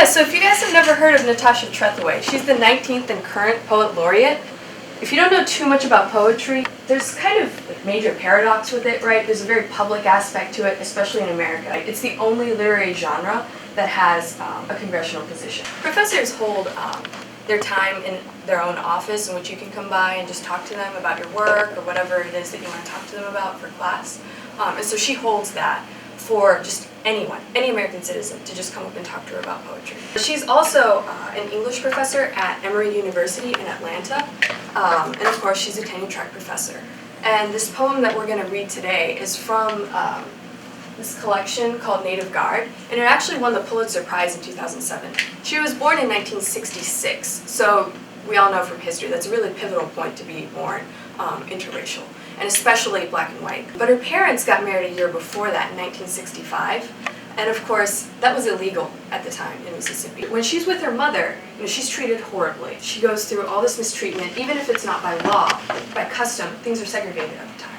So if you guys have never heard of Natasha Tretheway, she's the 19th and current Poet Laureate. If you don't know too much about poetry, there's kind of like major paradox with it, right? There's a very public aspect to it, especially in America. It's the only literary genre that has a congressional position. Professors hold their time in their own office in which you can come by and just talk to them about your work or whatever it is that you want to talk to them about for class. And so she holds that for just anyone, any American citizen, to just come up and talk to her about poetry. She's also an English professor at Emory University in Atlanta, and of course she's a tenure track professor. And this poem that we're going to read today is from this collection called Native Guard, and it actually won the Pulitzer Prize in 2007. She was born in 1966, so we all know from history that's a really pivotal point to be born interracial, and especially black and white. But her parents got married a year before that, in 1965, and of course that was illegal at the time in Mississippi. When she's with her mother, she's treated horribly. She goes through all this mistreatment, even if it's not by law, by custom. Things are segregated at the time.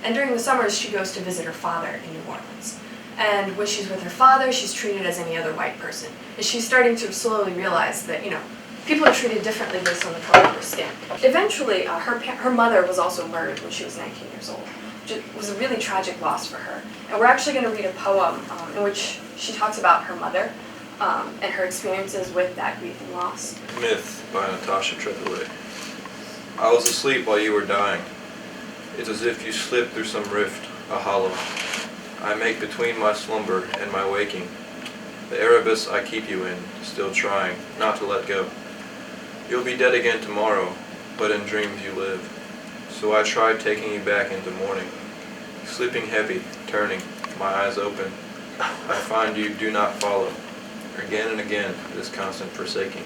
And during the summers, she goes to visit her father in New Orleans. And when she's with her father, she's treated as any other white person. And she's starting to slowly realize that, people are treated differently based on the color of their skin. Eventually, her mother was also murdered when she was 19 years old, which was a really tragic loss for her. And we're actually going to read a poem in which she talks about her mother and her experiences with that grief and loss. Myth by Natasha Tretheway. I was asleep while you were dying. It's as if you slipped through some rift, a hollow. I make between my slumber and my waking. The Erebus I keep you in, still trying not to let go. You'll be dead again tomorrow, but in dreams you live. So I tried taking you back into morning. Sleeping heavy, turning, my eyes open. I find you do not follow. Again and again, this constant forsaking.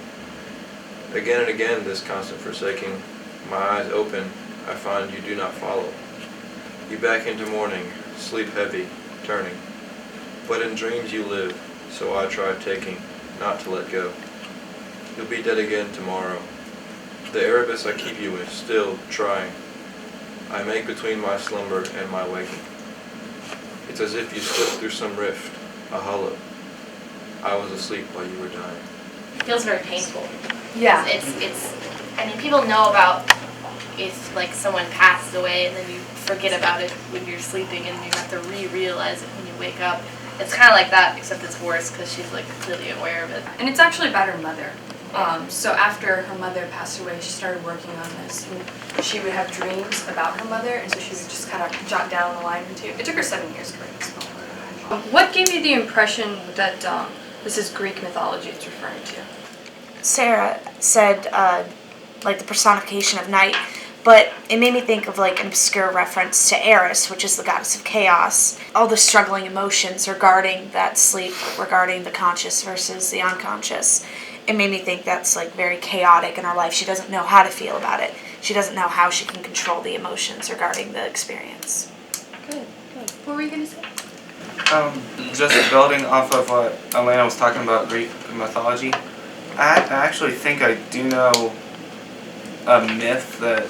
Again and again, this constant forsaking. My eyes open, I find you do not follow. You back into morning, sleep heavy, turning. But in dreams you live, so I tried taking, not to let go. You'll be dead again tomorrow. The Erebus I keep you in, still trying. I make between my slumber and my waking. It's as if you slipped through some rift, a hollow. I was asleep while you were dying. It feels very painful. Yeah. People know about if like someone passed away and then you forget about it when you're sleeping and you have to realize it when you wake up. It's kind of like that, except it's worse because she's like completely aware of it. And it's actually about her mother. So after her mother passed away, she started working on this. And she would have dreams about her mother, and so she would just kind of jot down a line or two. It took her 7 years to write this poem. What gave you the impression that this is Greek mythology it's referring to? Sarah said, like the personification of night, but it made me think of like an obscure reference to Eris, which is the goddess of chaos. All the struggling emotions regarding that sleep, regarding the conscious versus the unconscious. It made me think that's like very chaotic in her life. She doesn't know how to feel about it. She doesn't know how she can control the emotions regarding the experience. Good. What were you going to say? Just building off of what Elena was talking about, Greek mythology, I actually think I do know a myth that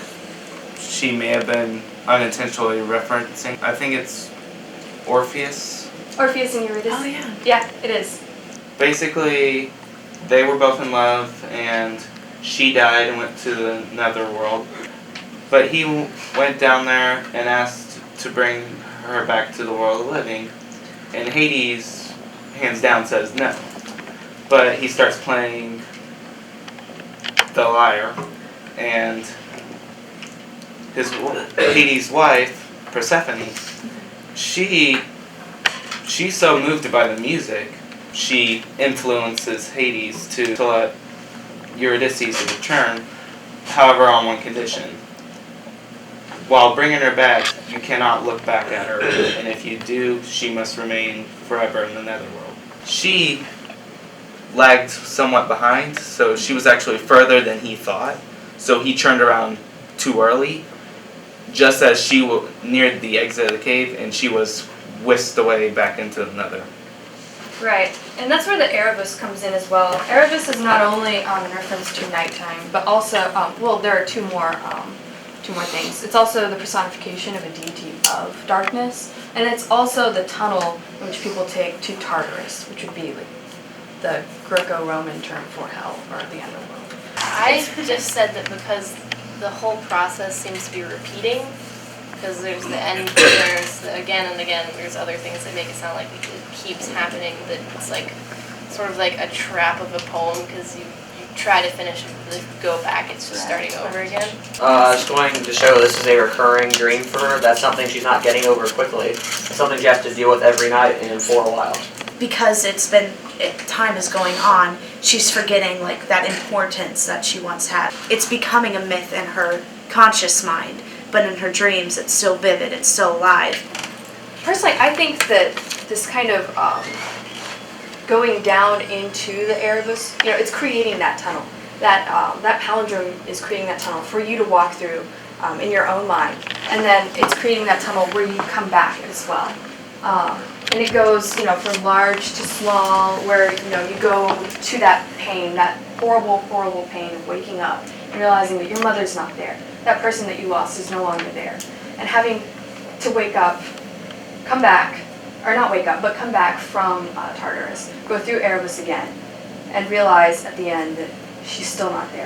she may have been unintentionally referencing. I think it's Orpheus. Orpheus and Eurydice? Oh, yeah. Yeah, it is. Basically, they were both in love, and she died and went to the netherworld. But he went down there and asked to bring her back to the world of the living. And Hades, hands down, says no. But he starts playing the lyre, and Hades' wife, Persephone, she's so moved by the music, she influences Hades to let Eurydice return, however on one condition. While bringing her back, you cannot look back at her, and if you do, she must remain forever in the netherworld. She lagged somewhat behind, so she was actually further than he thought, so he turned around too early, just as she neared the exit of the cave, and she was whisked away back into the nether. Right, and that's where the Erebus comes in as well. Erebus is not only in reference to nighttime, but also, there are two more things. It's also the personification of a deity of darkness, and it's also the tunnel in which people take to Tartarus, which would be like the Greco-Roman term for hell or the underworld. I just said that because the whole process seems to be repeating, because there's the end, there's the again and again, there's other things that make it sound like it keeps happening, that it's like sort of like a trap of a poem, because you try to finish it, but if you go back, it's just starting over again. It's going to show this is a recurring dream for her. That's something she's not getting over quickly. It's something she has to deal with every night and for a while. Because time is going on, she's forgetting like that importance that she once had. It's becoming a myth in her conscious mind, but in her dreams it's still vivid, it's still alive. Personally, I think that this kind of going down into the Erebus, it's creating that tunnel. That palindrome is creating that tunnel for you to walk through in your own mind, and then it's creating that tunnel where you come back as well. And it goes, from large to small, where you go to that pain, that horrible, horrible pain of waking up and realizing that your mother's not there. That person that you lost is no longer there, and having to wake up, come back, or not wake up, but come back from Tartarus, go through Erebus again, and realize at the end that she's still not there.